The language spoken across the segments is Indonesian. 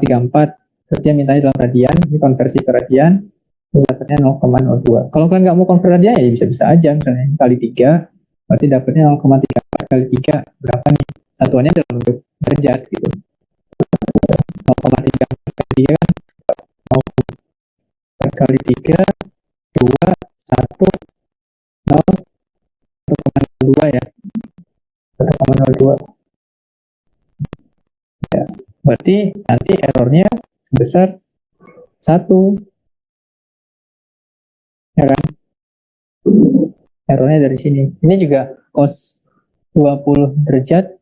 0,34. Terus dia mintanya dalam radian, ini konversi ke radian, dapatnya 0,02. Kalau kalian nggak mau konversi radian ya bisa-bisa aja, misalnya kali 3, berarti dapatnya 0,34 kali 3, berapa nih? Satuannya dalam bentuk derajat gitu. 0,34 kali 3 kan 0,4 kali 3, 2, 1, 0, 1,02 ya. 1,02. Ya, berarti nanti errornya sebesar 1, ya kan? Errornya dari sini. Ini juga cos 20 derajat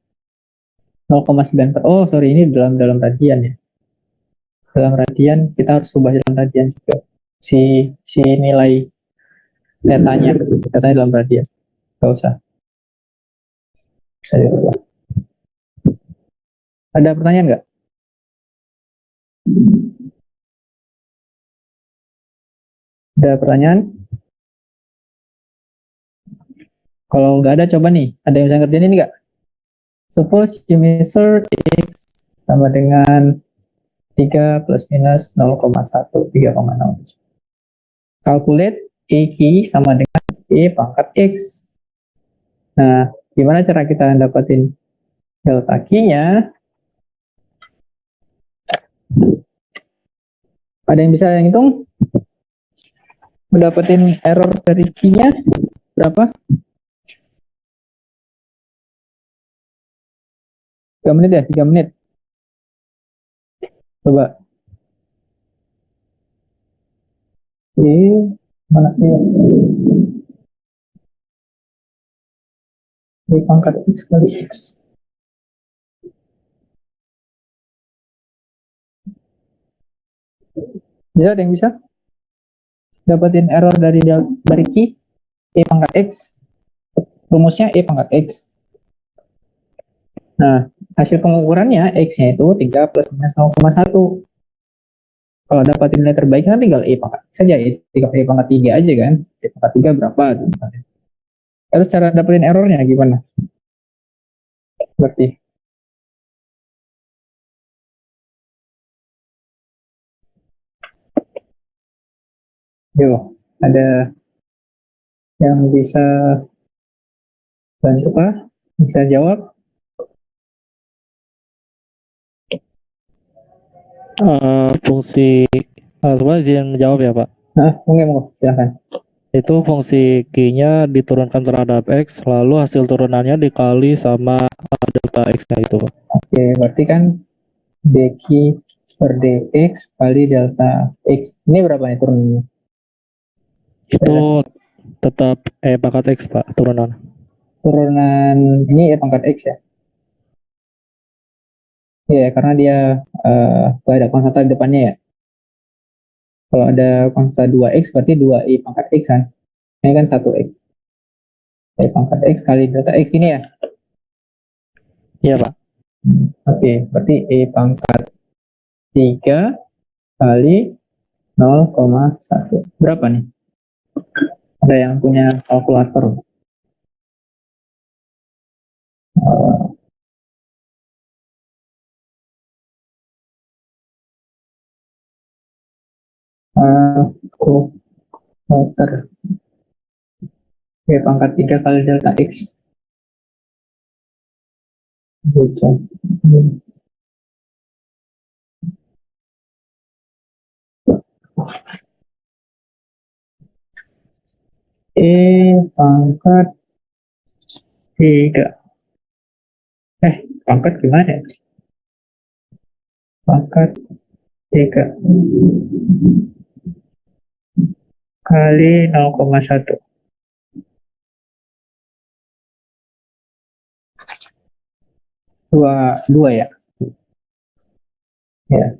0,94. Oh, sorry, ini dalam radian ya. Dalam radian kita harus ubah dalam radian juga. Si nilai tetanya dalam radian. Gak usah. Bisa diubah. Ada pertanyaan nggak? Ada pertanyaan? Kalau nggak ada, coba nih. Ada yang bisa ngerjain ini nggak? Suppose you measure X sama dengan 3 plus minus 0,1, 3,0. Calculate E key sama dengan E pangkat X. Nah, gimana cara kita dapatin delta key-nya? Ada yang bisa hitung? Mendapatin error dari key-nya berapa? 3 menit ya, 3 menit. Coba. Mana ya? Pangkat X kali X. Bisa, ada yang bisa? Dapatin error dari key E pangkat X. Rumusnya E pangkat X. Nah, hasil pengukurannya X-nya itu 3 plus minus 0,1. Kalau dapatin nilai terbaik kan tinggal E pangkat X saja, E pangkat 3 aja kan. E pangkat 3 berapa? Terus cara dapetin errornya gimana? Berarti yuk, ada yang bisa bantu Pak? Bisa jawab? Fungsi sebenarnya izin menjawab ya Pak. Nah, mungkin silahkan. Itu fungsi Q-nya diturunkan terhadap X, lalu hasil turunannya dikali sama delta X-nya itu Pak. Oke, berarti kan dq per dx kali delta X. Ini berapa nih turunannya? Itu tetap E pangkat X Pak, turunan. Turunan ini E pangkat X ya? Iya, karena dia gak ada konstanta di depannya ya. Kalau ada konstanta 2x berarti 2i pangkat x kan. Ini kan 1x. E pangkat x kali delta x ini ya. Iya Pak. Oke, berarti E pangkat 3 kali 0,1. Berapa nih? Ada yang punya kalkulator? Kalkulator. E pangkat 3 kali delta x. E pangkat 3. Pangkat gimana? Pangkat 3 kali 0,1. 2 ya. Ya,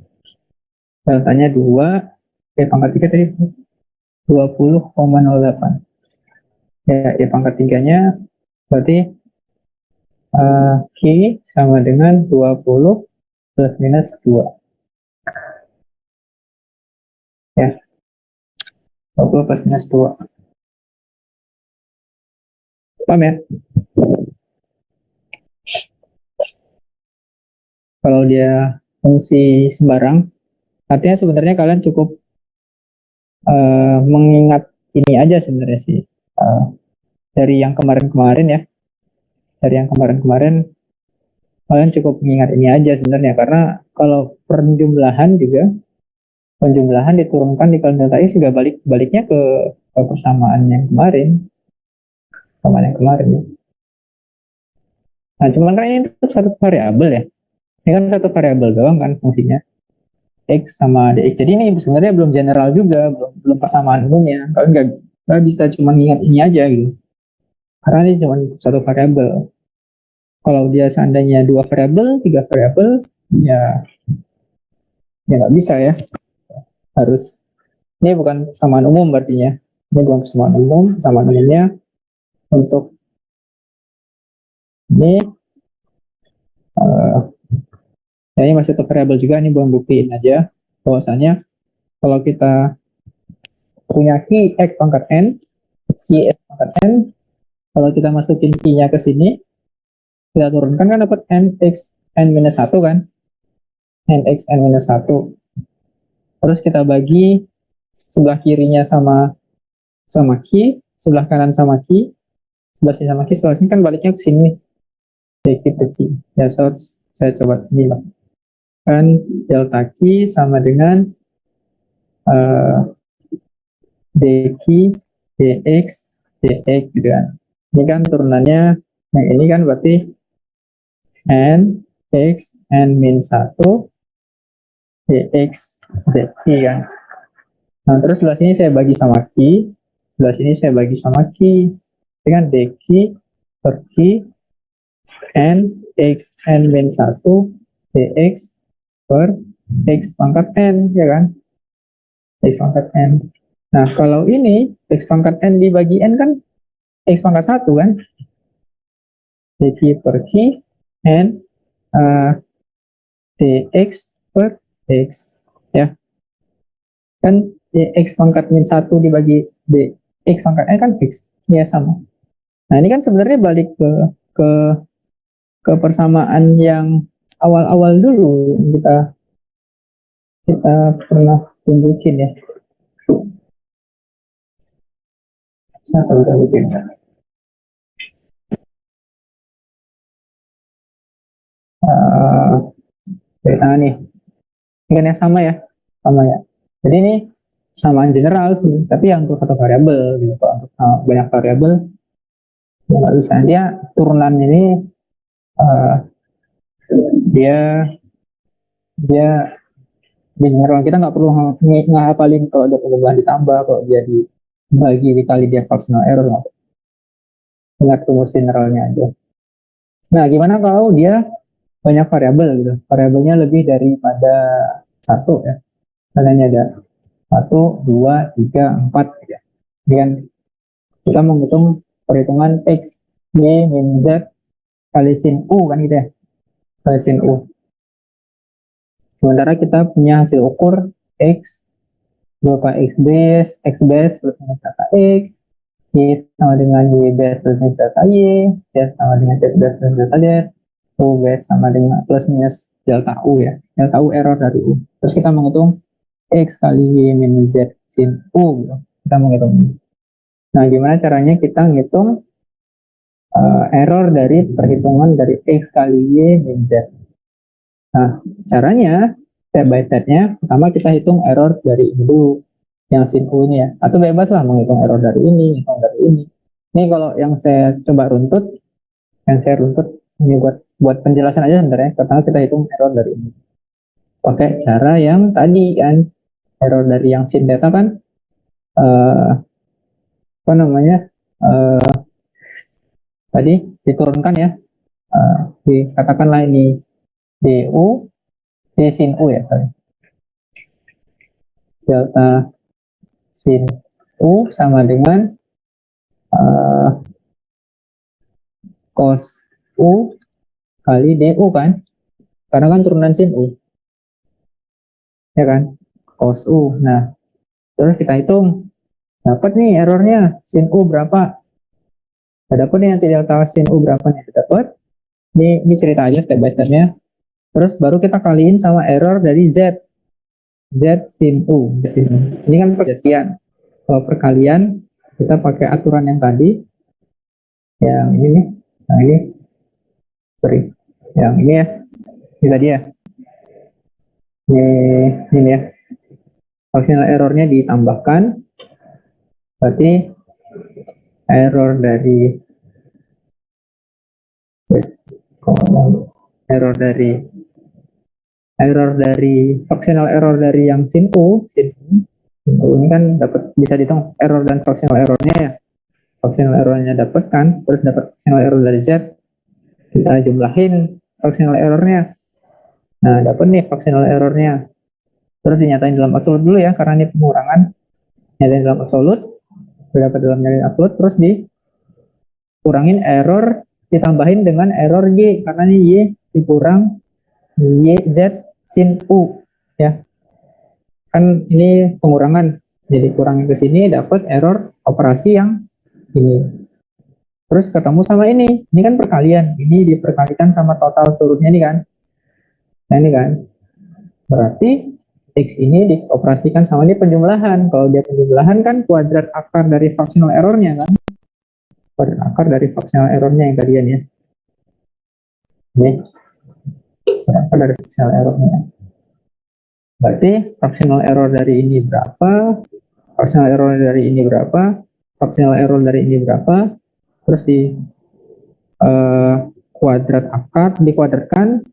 deltanya 2. Pangkat 3 tadi 20,08. Ya, pangkat 3-nya berarti Q sama dengan 20 plus minus 2. Ya, 20 plus minus 2. Paham ya? Kalau dia fungsi sembarang. Artinya sebenarnya kalian cukup mengingat ini aja sebenarnya sih. Dari yang kemarin-kemarin ya. Dari yang kemarin-kemarin kalian cukup mengingat ini aja sebenarnya, karena kalau penjumlahan diturunkan di kalian delta X juga baliknya ke persamaan yang kemarin, ya. Nah, cuman kan ini tuh satu variabel ya. Ini kan satu variabel doang kan fungsinya. X sama dx. Jadi ini sebenarnya belum general juga, belum persamaan umumnya. Kalian nggak bisa cuma ingat ini aja gitu. Karena ini cuma satu variabel. Kalau dia seandainya 2 variabel, 3 variabel, ya nggak bisa ya. Harus, ini bukan persamaan umum berarti ya. Ini bukan persamaan umum. Persamaan umumnya untuk ini ini masih satu variabel juga. Ini belum buktiin aja bahwasanya kalau kita punya key x pangkat n, si x pangkat n, kalau kita masukin key-nya ke sini, kita turunkan kan dapat nx n minus 1 kan, nx n minus 1. Terus kita bagi sebelah kirinya sama key, sebelah kanan sama key, sebelah sini sama key, sebelah sini kan baliknya ke sini, key ke key. Ya, so, saya coba ini lah. Kan delta key sama dengan dq dx dx gitu kan. Ini kan turunannya yang ini kan berarti n x n min 1 dx dq kan. Nah, terus sebelah sini saya bagi sama q, sebelah sini saya bagi sama q, dengan dq per q n x n min 1 dx per x pangkat n, ya kan? X pangkat n. Nah, kalau ini x pangkat n dibagi n kan x pangkat 1 kan? dq per q n dx per x, ya. Kan x pangkat min 1 dibagi x pangkat n kan x, ya sama. Nah, ini kan sebenarnya balik ke persamaan yang awal-awal dulu kita pernah tunjukin ya. Saya tunjukin. Nah nih, ini kan yang sama ya, Jadi ini samaan general sih, tapi yang untuk satu variabel gitu. Kalau untuk banyak variabel nggak bisa. Dia turunan ini dia dia di general kita nggak perlu ngehafalin kalau ada penjumlahan ditambah, kalau dia dibagi dikali dia fractional error, nggak. Ingat rumus generalnya aja. Nah, gimana kalau dia banyak variabel gitu, variabelnya lebih daripada satu ya, misalnya ada 1, 2, 3, 4 gitu ya. Kemudian kita menghitung perhitungan x, y, min z kali sin u kan gitu ya, kali sin u. Sementara kita punya hasil ukur x berupa x base plus minus data x, y sama dengan y base plus minus data y, z sama dengan z base plus minus data z, u base sama dengan plus minus delta u ya, delta u error dari u. Terus kita menghitung x kali y minus z sin u gitu. Kita menghitung. Nah, gimana caranya kita ngitung error dari perhitungan dari x kali y min z? Nah, caranya step by step-nya, pertama kita hitung error dari ini dulu, yang sin u ini ya. Atau bebas lah menghitung error dari ini, hitung dari ini. Ini kalau yang saya coba runtut, ini buat penjelasan aja sebenarnya. Pertama kita hitung error dari ini. Pakai cara yang tadi kan, error dari yang sin data kan, tadi diturunkan ya, dikatakanlah ini du, d sin u ya, delta sin u sama dengan cos u kali du kan, karena kan turunan sin u, ya kan, cos u. Nah, terus kita hitung, dapat nih errornya sin u berapa, dapat nih nanti delta sin u berapa nih dapat. Ini cerita aja step by stepnya. Terus baru kita kaliin sama error dari Z. Z sin U. Ini kan pergantian. Kalau perkalian, kita pakai aturan yang tadi. Yang ini nih. Yang ini. Sorry. Yang ini ya. Ini tadi ya. Ini ya. Functional errornya ditambahkan. Berarti error dari fractional error dari yang sin U ini kan dapat, bisa dihitung error dan fractional errornya ya. Fractional errornya dapat kan, terus dapat fractional error dari Z, kita jumlahin fractional errornya. Nah, dapat nih fractional errornya. Terus dinyatain dalam absolut dulu ya, karena ini pengurangan. Nyatain dalam absolut, dapat dalam nyatain absolut, terus dikurangin error, ditambahin dengan error Y, karena ini Y dikurang Y Z sin U ya. Kan ini pengurangan, jadi kurangin ke sini dapat error operasi yang ini. Terus ketemu sama ini kan perkalian, ini diperkalikan sama total surutnya ini kan. Nah ini kan, berarti X ini dioperasikan sama ini penjumlahan. Kalau dia penjumlahan kan kuadrat akar dari fractional errornya kan. Kuadrat akar dari fractional errornya yang tadian ya. Ini kuadrat akar dari fractional errornya. Berarti fractional error dari ini berapa? Fractional error dari ini berapa? Fractional error dari ini berapa? Terus di kuadrat akar dikuadratkan,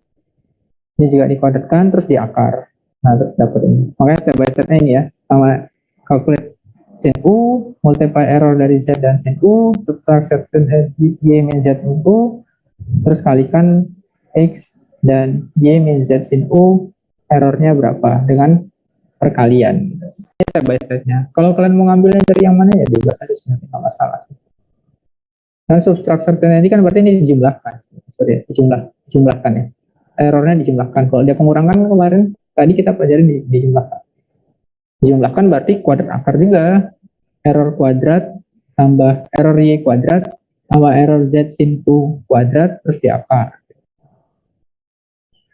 ini juga dikuadratkan, terus di akar. Nah, terus dapat ini. Makanya step by step-nya ini ya, sama calculate sin U, multiply error dari Z dan sin U, subtract Y min Z min U, terus kalikan X dan Y min Z sin U, errornya berapa dengan perkalian. Ini step by step-nya. Kalau kalian mau ngambilnya dari yang mana ya, bebas aja sebenarnya, nggak masalah. Dan subtract certainty kan berarti ini dijumlahkan. Sorry, dijumlahkan ya. Errornya dijumlahkan. Kalau dia pengurangan kemarin, tadi kita pelajarin dijumlahkan. Dijumlahkan berarti kuadrat akar juga. Error kuadrat tambah error Y kuadrat tambah error Z sin U kuadrat terus di akar.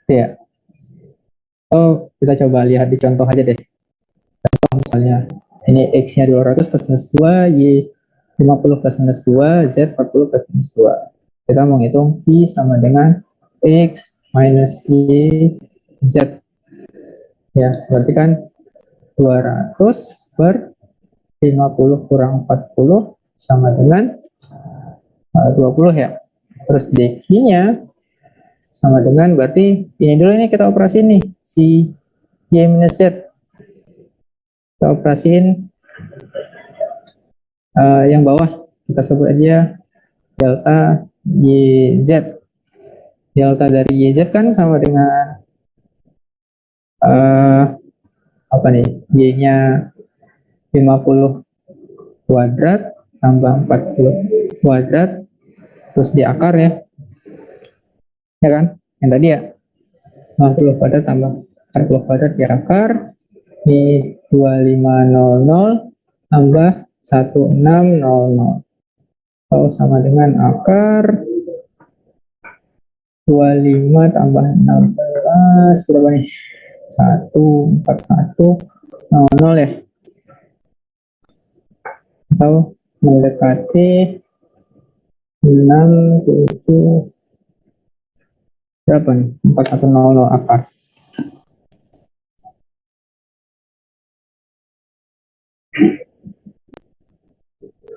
Ya. Oh, kita coba lihat di contoh aja deh. Contoh misalnya, ini X-nya 200 plus minus 2, Y 50 plus minus 2, Z 40 plus minus 2. Kita mau ngitung I sama dengan X minus Y Z. Ya, berarti kan 200 per 50 kurang 40 sama dengan 20 ya. Terus DQ-nya sama dengan, berarti ini dulu ini kita operasiin nih, si Y minus Z. Kita operasiin yang bawah, kita sebut aja delta YZ. Delta dari YZ kan sama dengan apa nih, Y-nya 50 kuadrat tambah 40 kuadrat terus di akar ya kan, yang tadi ya 50 kuadrat tambah 40 kuadrat di akar, di 2500 tambah 1600 kalau sama dengan akar 25 tambah 16 berapa nih, 14100 ya, atau mendekati 67 berapa nih, 4100 akar.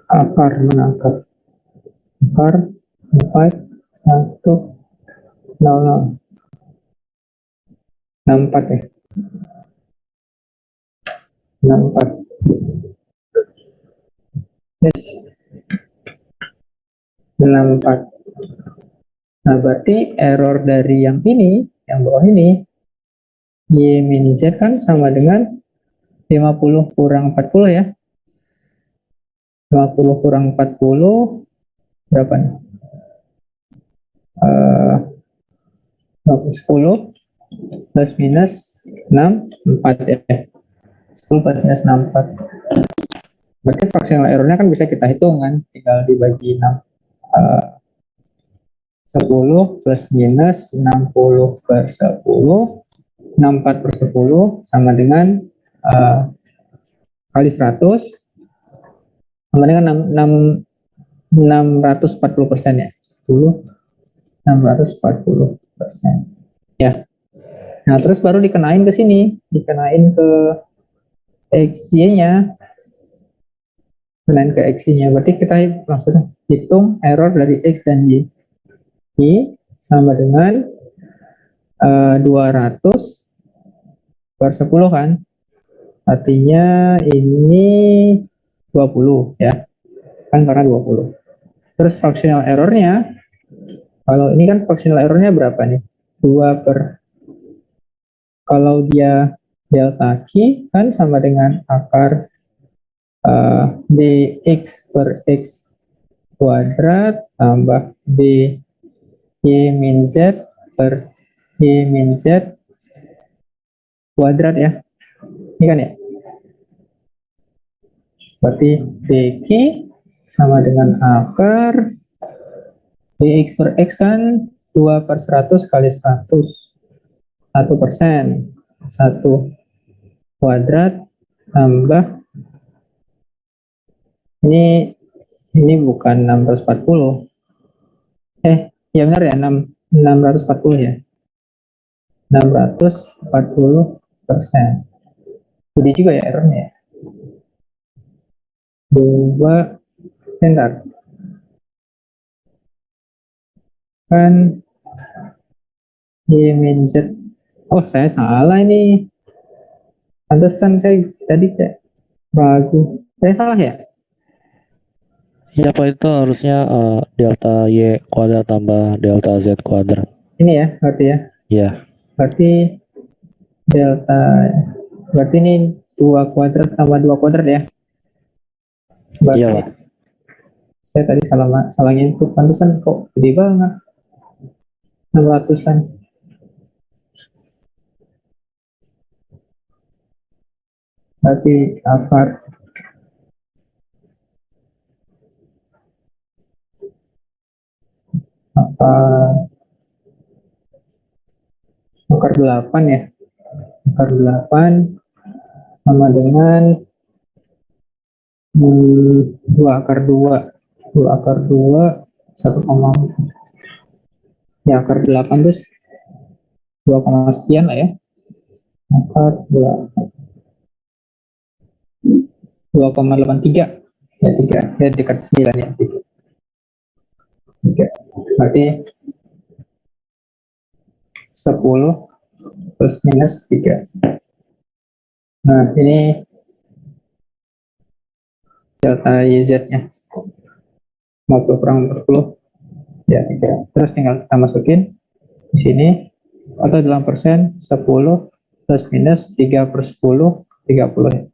Akar mana akar? Akar 4100 64 ya, 64. Yes. 64. Nah, berarti error dari yang ini, yang bawah ini, Y min Z kan sama dengan 50 kurang 40 ya. 50 kurang 40, berapa nih? 10 plus minus 6, 4 ya. 10 plus minus 6, 4. Berarti fractional errornya kan bisa kita hitung kan, tinggal dibagi 6. 10 plus minus 60 per 10, 64 per 10 sama dengan kali 100 sama dengan 640% ya. 10, 640%. Ya. Nah, terus baru dikenain ke sini, dikenain ke XY-nya. Kenain ke XY-nya. Berarti kita langsung hitung error dari X dan Y. Y sama dengan 200 per 10 kan. Artinya ini 20 ya. Kan karena 20. Terus fractional errornya, kalau ini kan fractional errornya berapa nih? 2 per, kalau dia delta Q kan sama dengan akar bx per x kuadrat tambah by min z per y min z kuadrat ya. Ini kan ya. Berarti dq sama dengan akar dx per x kan 2 per 100 kali 100. 1%. 1 kuadrat tambah ini bukan 640. Ya benar ya, 640 ya. 640%. Jadi juga ya errornya. 2 bentar. Kan Y min Z. Oh, saya salah ini. Pantesan saya tadi kayak ragu. Saya salah ya? Ya Pak, itu harusnya delta Y kuadrat tambah delta Z kuadrat. Ini ya, berarti ya. Ya. Berarti delta, berarti ini 2 kuadrat tambah 2 kuadrat ya. Berarti Iya Pak. saya tadi salah input. Pantesan kok gede banget. 600-an. Berarti akar akar 8 ya. Akar 8 sama dengan 2 akar 2. 2 akar 2 1, ya akar 8 terus 2, sekian lah ya. Akar 2,83 ya, 3 ya, dekat 9 ya, 3. Berarti 10 plus minus 3. Nah, ini delta YZ-nya. 50 kurang 40. Ya, 3. Terus tinggal kita masukin di sini. Atau 8%, 10 plus minus 3 per 10, 30 ya.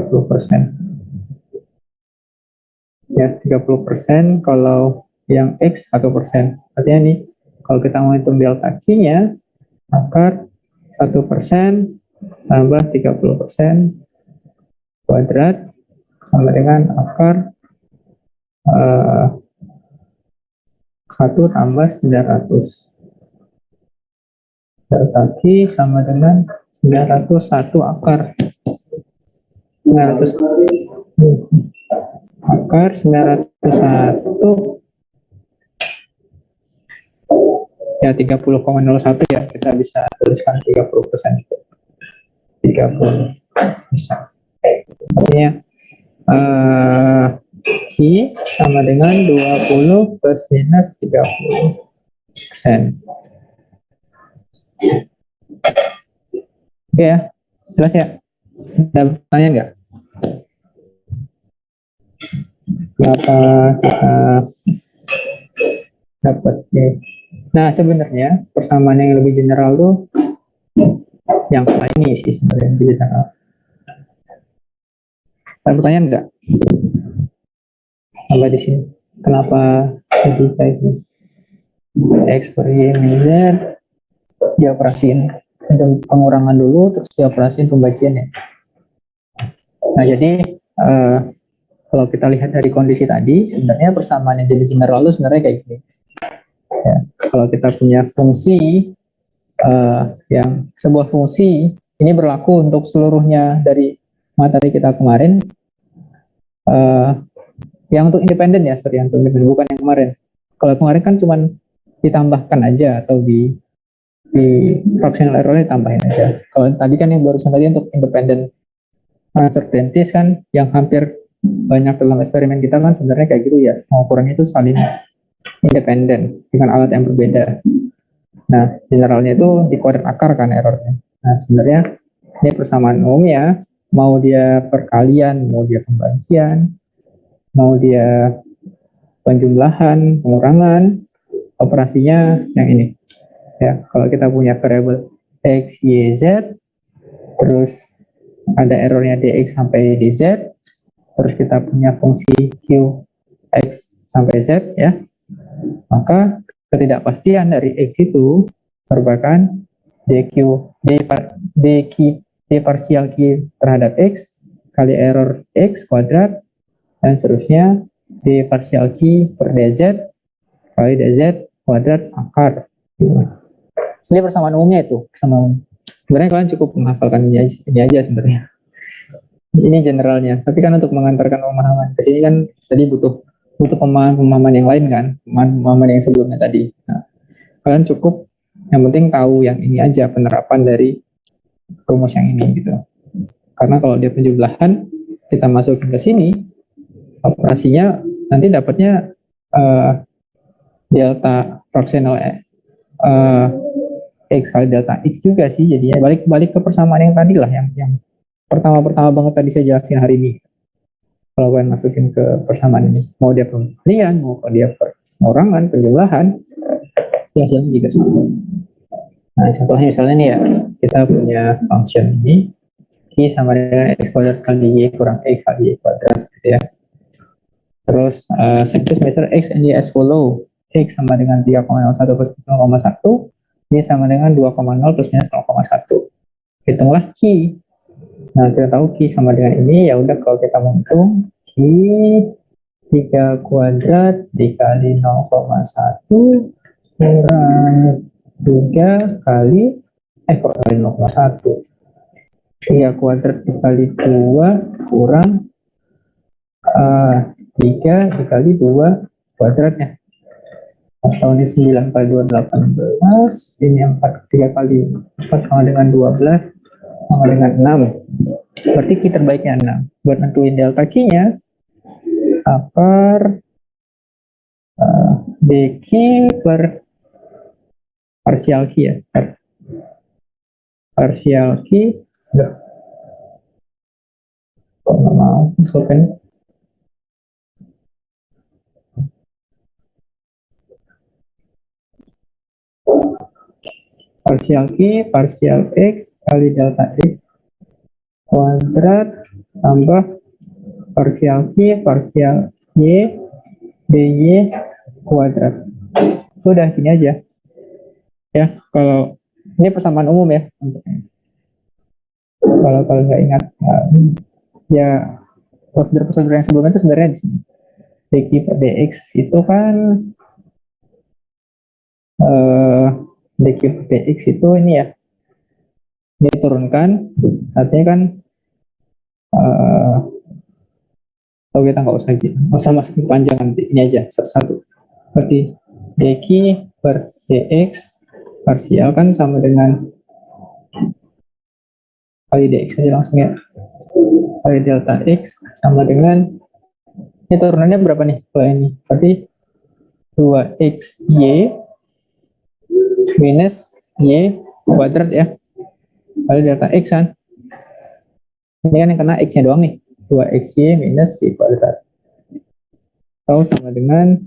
30%. Ya, 30% kalau yang X 1%. Artinya nih, kalau kita mau hitung delta Q-nya, akar 1% tambah 30% kuadrat sama dengan akar 1 tambah 900. Delta Q sama dengan 901 akar 900 akar 901 ya 30,01 ya, kita bisa tuliskan 30%. 30 bisa. Artinya Q sama dengan 20 plus minus 30%. Oke ya, jelas ya? Ada pertanyaan nggak? Kenapa kita dapat nih? Nah, sebenarnya persamaan yang lebih general tuh yang ini sih sebenarnya lebih general. Ada pertanyaan nggak? Sampai di sini. Kenapa jadi kayak ini? X per Y min Z dioperasiin pengurangan dulu, terus dioperasiin pembagiannya. Nah, jadi kalau kita lihat dari kondisi tadi, sebenarnya persamaan yang jadi general itu sebenarnya kayak gini. kalau kita punya fungsi yang sebuah fungsi ini berlaku untuk seluruhnya dari materi kita kemarin, yang untuk independen ya, sorry, yang untuk independen, bukan yang kemarin. Kalau kemarin kan cuma ditambahkan aja atau di fractional error ditambahin aja. Kalau tadi kan yang barusan tadi untuk independent uncertainties kan, yang hampir banyak dalam eksperimen kita kan sebenarnya kayak gitu ya, pengukurannya itu saling independen dengan alat yang berbeda. Nah, generalnya itu di kuadrat akar kan errornya. Nah, sebenarnya ini persamaan umumnya, mau dia perkalian, mau dia pembagian, mau dia penjumlahan, pengurangan, operasinya yang ini. Ya, kalau kita punya variabel x, y, z, terus ada errornya dx sampai dz, terus kita punya fungsi q, x sampai z, ya, maka ketidakpastian dari x itu merupakan dq, d parsial q terhadap x kali error x kuadrat, dan seterusnya d parsial q per dz kali dz kuadrat akar. Ini persamaan umumnya itu. Sebenarnya kalian cukup menghafalkan ini aja sebenarnya. Ini generalnya. Tapi kan untuk mengantarkan pemahaman ke sini kan tadi butuh pemahaman yang lain kan, pemahaman yang sebelumnya tadi. Nah, kalian cukup yang penting tahu yang ini aja, penerapan dari rumus yang ini gitu. Karena kalau dia penjumlahan kita masukin ke sini, operasinya nanti dapatnya delta fractional x kali delta x juga sih, jadinya balik ke persamaan yang tadi lah, yang pertama banget tadi saya jelasin hari ini. Kalau kalian masukin ke persamaan ini, mau dia pembalian, mau dia pengurangan, penjumlahan, ya hasilnya juga sama. Nah, contohnya misalnya nih ya, kita punya function ini, y sama dengan x kuadrat kali y kurang x kali y kuadrat, gitu ya. Terus measure x and y as follow. X sama dengan 3,01 plus 0,1, y sama dengan 2,0 plus minus 0,1. Hitunglah q. Nah, kita tahu q sama dengan ini, ya udah kalau kita mau hitung q 3 kuadrat dikali 0,1 kurang 3 kali kok kali 0,1. 3 kuadrat dikali 2 kurang 3 dikali 2 kuadratnya. Atau ini 9 kali 2, 18. Ini 4, 3 kali 4 sama dengan 12, sama dengan 6. Berarti Q terbaiknya 6. Buat nentuin delta Q-nya, akar dq per parsial Q ya. Parsial Q, kok nggak mau masukkan. Parsial Q, parsial X kali delta X kuadrat tambah parsial Q, parsial Y, dy kuadrat. Udah gini aja. Ya, kalau ini persamaan umum ya. Kalau nggak ingat, ya prosedur yang sebelumnya itu sebenarnya di sini. dq per dx itu kan dq per dx itu ini ya, diturunkan, artinya kan kalau kita nggak usah masuk panjang, nanti ini aja satu-satu. Berarti dq per dx parsial kan sama dengan kali dx aja langsung ya, kali delta x sama dengan, ini turunannya berapa nih kalau ini, berarti 2xy minus y kuadrat ya, kali delta x kan, ini kan yang kena x nya doang nih, 2xy minus y kuadrat, atau sama dengan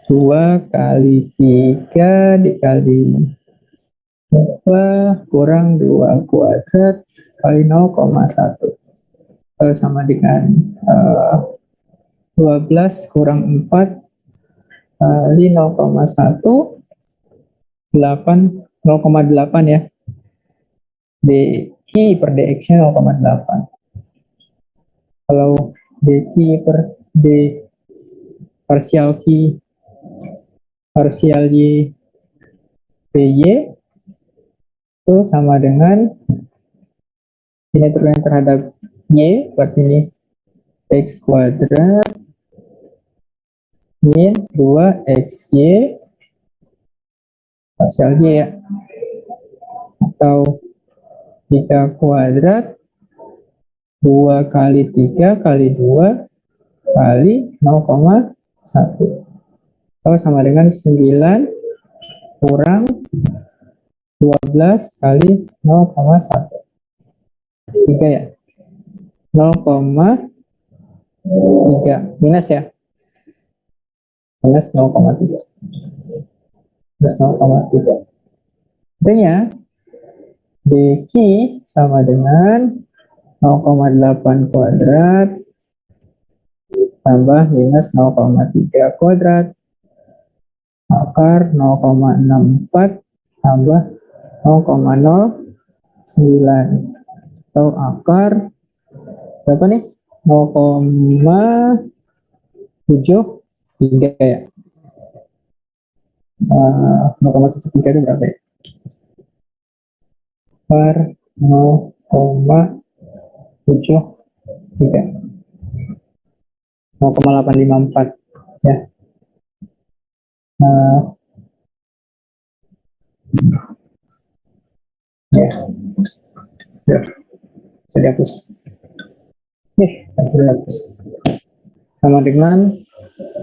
2 kali 3 dikali 2 kurang 2 kuadrat kali 0,1 sama dengan 12 kurang 4 kali 0,1 0,8 ya, dq per dx nya 0,8. Kalau dq per d parsial q Parsial Y PY itu sama dengan ini turunan terhadap Y, berarti ini X kuadrat min 2XY parsial Y ya, atau 3 kuadrat 2 kali 3 kali 2 kali 0,1 atau sama dengan 9 kurang 12 kali 0,1 3 ya, 0,3 minus ya, minus 0,3 minus 0,3. Artinya DQ sama dengan 0,8 kuadrat tambah minus 0,3 kuadrat akar 0,64 tambah 0,09 atau akar berapa nih? 0,73 ya. 0,73 itu berapa ya? Per 0,73 0,854 ya. Ya, ya, bisa dihapus. Bisa dihapus. Sama dengan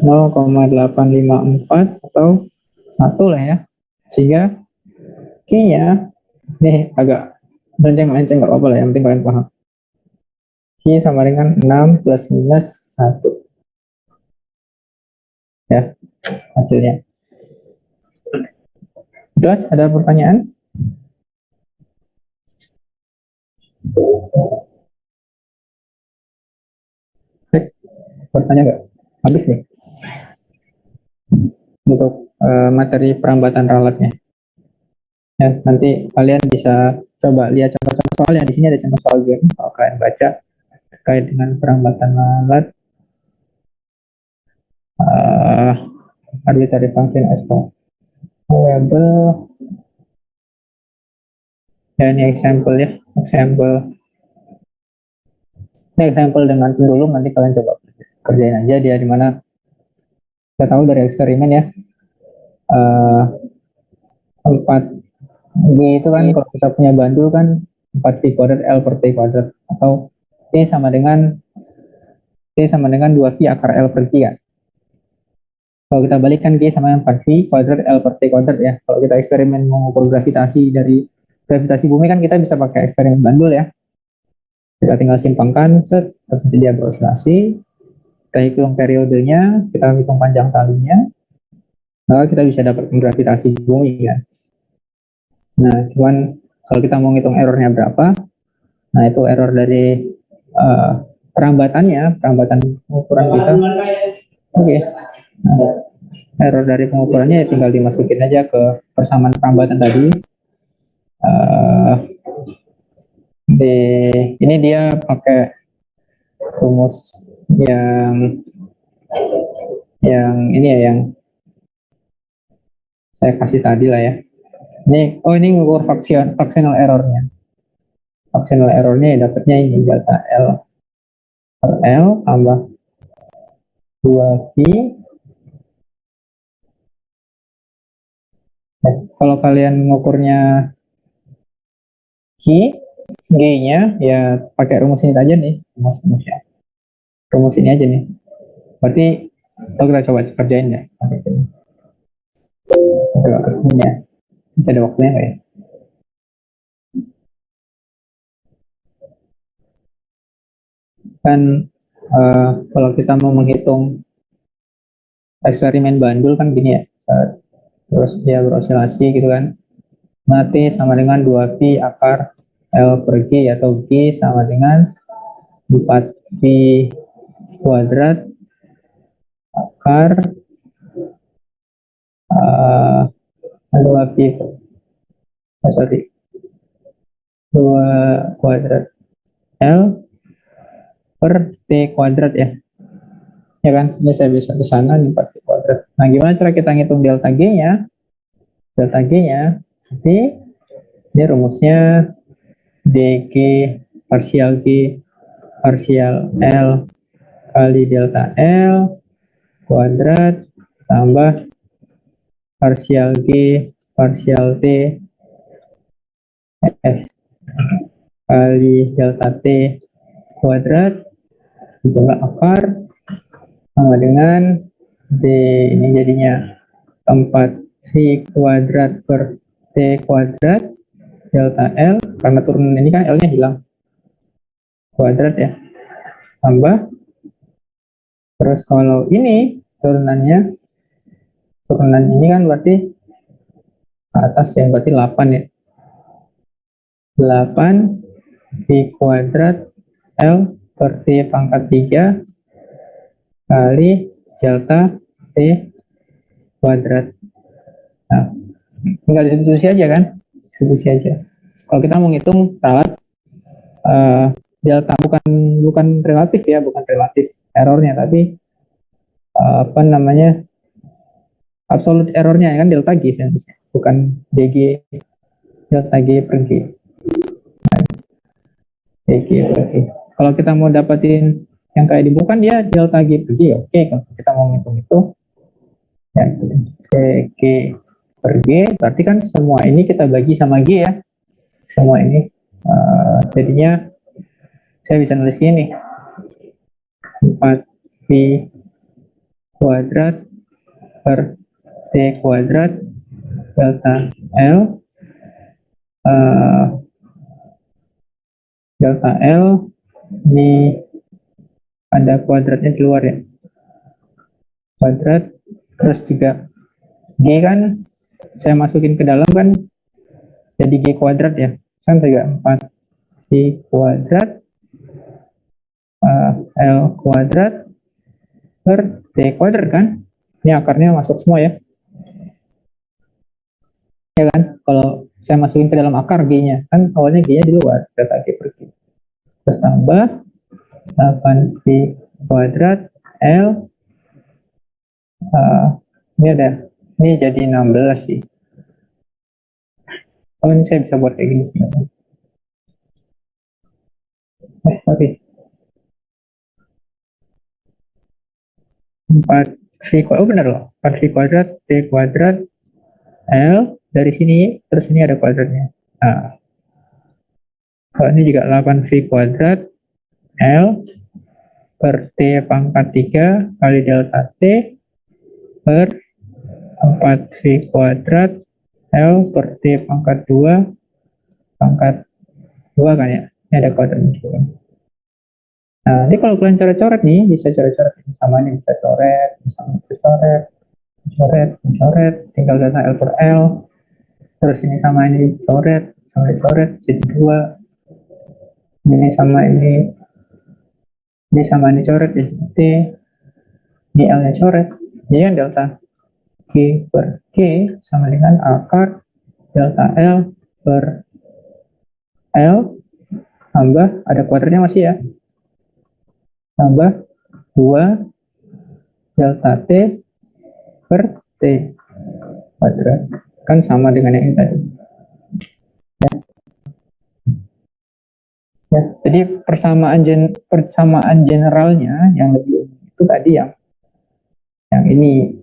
0,854 atau 1 lah ya. Sehingga Q-nya nih agak melenceng-melenceng, nggak apa-apa lah, yang penting kalian paham. Q sama dengan 6 plus minus 1 ya hasilnya. Jelas? Ada pertanyaan? Pertanyaan nggak? Habis nih untuk materi perambatan ralatnya. Ya, nanti kalian bisa coba lihat contoh-contoh soal yang di sini ada contoh soal juga. Kalau kalian baca terkait dengan perambatan ralat, arbitrary function as variable. Ya, ini example ya, example. Ini example dengan pendulum, nanti kalian coba kerjain aja dia di mana. Kita tahu dari eksperimen ya, 4G itu kan kalau kita punya bandul kan 4P kuadrat L per T kuadrat, atau T sama dengan 2V akar L per T ya. Kalau kita balikkan G sama dengan 4V kuadrat L per T kuadrat ya. Kalau kita eksperimen mengukur gravitasi dari gravitasi bumi kan kita bisa pakai eksperimen bandul ya. Kita tinggal simpangkan, set, terus nanti dia beroscilasi. Kita hitung periodenya, kita hitung panjang talinya, maka kita bisa dapat gravitasi bumi kan. Nah, cuman kalau kita mau ngitung errornya berapa, nah itu error dari perambatan pengukuran kita. Oke. Nah, error dari pengukurannya ya tinggal dimasukin aja ke persamaan perambatan tadi. Ini dia pakai rumus yang ini ya, yang saya kasih tadi lah ya. Ini ngukur fractional errornya. Fractional errornya ya dapatnya ini delta L per L tambah 2V. Nah, kalau kalian mengukurnya G-nya ya pakai rumus ini aja nih, rumusnya. Rumus ini aja nih. Berarti kita coba kerjain ya. Coba kerjain ya. Bisa ada waktunya nggak ya? Kan kalau kita mau menghitung eksperimen bandul kan gini ya, terus dia beroscilasi gitu kan, mati sama dengan 2V akar L per G, atau G sama dengan 4V kuadrat akar 2V 2 kuadrat L per T kuadrat ya. Ya kan, ini saya bisa ke sana di 4V kuadrat Nah, gimana cara kita ngitung delta G-nya? Delta G-nya, nanti ini rumusnya dG parsial G parsial L kali delta L kuadrat tambah parsial G parsial T F kali delta T kuadrat jumlah akar sama dengan D, ini jadinya 4V kuadrat per T kuadrat delta L, karena turunan ini kan L nya hilang, kuadrat ya, tambah, terus kalau ini turunan ini kan berarti ke atas ya, berarti 8 ya, 8 V kuadrat L per T pangkat 3 kali delta T kuadrat. Nah, tinggal disubstitusi aja kan, disubstitusi aja. Kalau kita mau ngitung ralat delta, bukan relatif ya, bukan relatif errornya, tapi apa namanya, absolute errornya kan delta G, bukan DG, delta G per G. DG per G. Kalau kita mau dapatin yang kayak di buku kan dia delta G per G, oke. Kalau kita mau ngitung itu ya DG per G, berarti kan semua ini kita bagi sama G ya, semua ini jadinya saya bisa nulis gini, 4V kuadrat per T kuadrat delta L delta L ini ada kuadratnya di luar ya, kuadrat, terus juga G kan saya masukin ke dalam kan jadi G kuadrat ya, kan juga 4V kuadrat L kuadrat per T kuadrat kan, ini akarnya masuk semua ya, ya kan, kalau saya masukin ke dalam akar G-nya, kan awalnya G-nya di luar, delta G per G, terus tambah 8V kuadrat L, ini ada, ini jadi 16 sih, oh ini saya bisa buat kayak gini, oke. 4V kuadrat, oh benar loh, 4V kuadrat T kuadrat L, dari sini, terus ini ada kuadratnya. Nah, kalau ini juga 8V kuadrat L per T pangkat 3 kali delta T per 4V kuadrat L per T pangkat 2 pangkat 2 kan ya, ini ada kuadratnya juga. Nah, ini kalau kalian coret-coret nih, bisa coret-coret sama ini, bisa coret, coret, tinggal delta L per L, terus ini sama ini coret, sama dicoret, jadi 2, ini sama ini coret, jadi T, ini L nya coret, jadi yang delta G per G sama dengan akar delta L per L tambah, ada kuadratnya masih ya, tambah 2 delta T per T kuadrat, kan sama dengan yang ini tadi ya. Jadi persamaan generalnya yang lebih umum itu tadi yang ini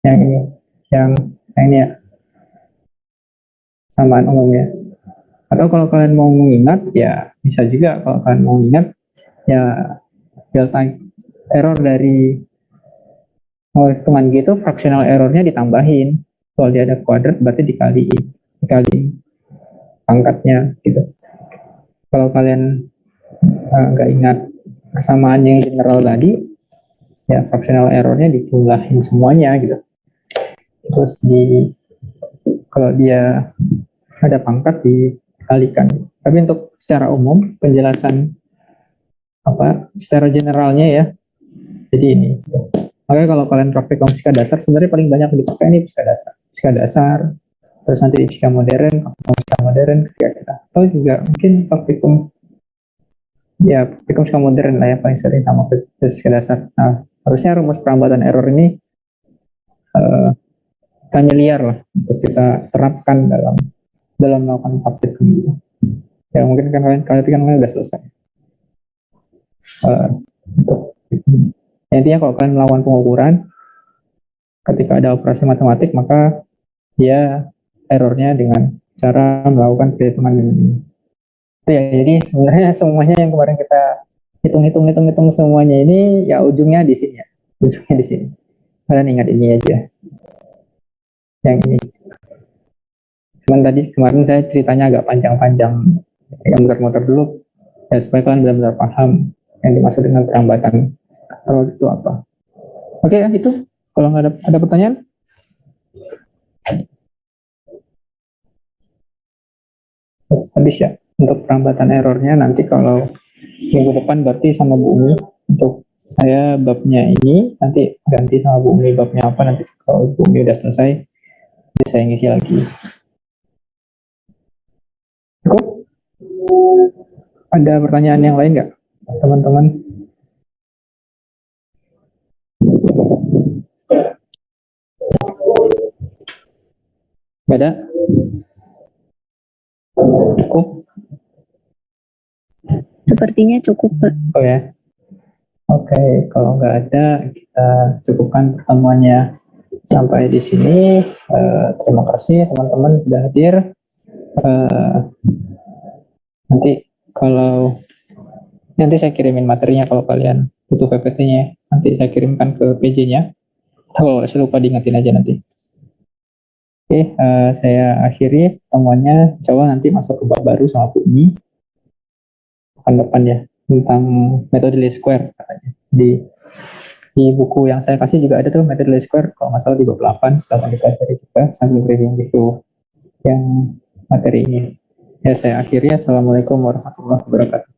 yang ini ya, samaan umumnya. Atau kalau kalian mau mengingat ya bisa juga, kalau kalian mau ingat ya delta error dari hitungan G itu fractional errornya ditambahin, kalau dia ada kuadrat berarti dikaliin pangkatnya gitu. Kalau kalian nggak ingat persamaan yang general tadi ya, fractional errornya dijumlahin semuanya gitu, terus kalau dia ada pangkat dikalikan. Tapi untuk secara umum penjelasan secara generalnya ya, jadi ini. Makanya kalau kalian praktek fisika dasar, sebenarnya paling banyak dipakai ini fisika dasar, terus nanti di fisika modern ketika kita, atau juga mungkin praktikum ya praktikum suka modern lah ya, paling sering sama fisika dasar. Nah, harusnya rumus perambatan error ini familiar lah untuk kita terapkan dalam melakukan praktikum gitu. Ya mungkin kan kalian udah selesai. Untuk intinya kalau kalian melakukan pengukuran ketika ada operasi matematik, maka dia errornya dengan cara melakukan perhitungan ini. Ya, jadi sebenarnya semuanya yang kemarin kita hitung semuanya ini ya ujungnya di sini ya. Ujungnya di sini. Kalian ingat ini aja. Yang ini. Cuman tadi kemarin saya ceritanya agak panjang-panjang, yang muter-muter dulu ya supaya kalian benar-benar paham yang dimaksud dengan perambatan error itu apa. Oke ya itu. Kalau nggak ada pertanyaan, habis ya untuk perambatan errornya. Nanti kalau minggu depan berarti sama Bu Umi, untuk saya babnya ini nanti ganti sama Bu Umi babnya apa, nanti kalau Bu Umi udah selesai saya ngisi lagi. Cukup? Ada pertanyaan yang lain nggak teman-teman? Nggak ada? Cukup? Sepertinya cukup, Pak. Oh ya. Oke, kalau nggak ada, kita cukupkan pertemuannya sampai di sini. Terima kasih teman-teman sudah hadir. Nanti saya kirimin materinya kalau kalian butuh PPT-nya. Nanti saya kirimkan ke PJ-nya. Kalau saya lupa diingetin aja nanti. Oke, saya akhiri pertemuannya. Insya Allah nanti masuk ke bab baru sama Bu Umi pekan depan ya, tentang metode least square katanya. Di buku yang saya kasih juga ada tuh metode least square, kalau nggak salah di bab 8, silahkan dipelajari juga sambil review yang materi ini. Ya, saya akhiri. Assalamualaikum warahmatullahi wabarakatuh.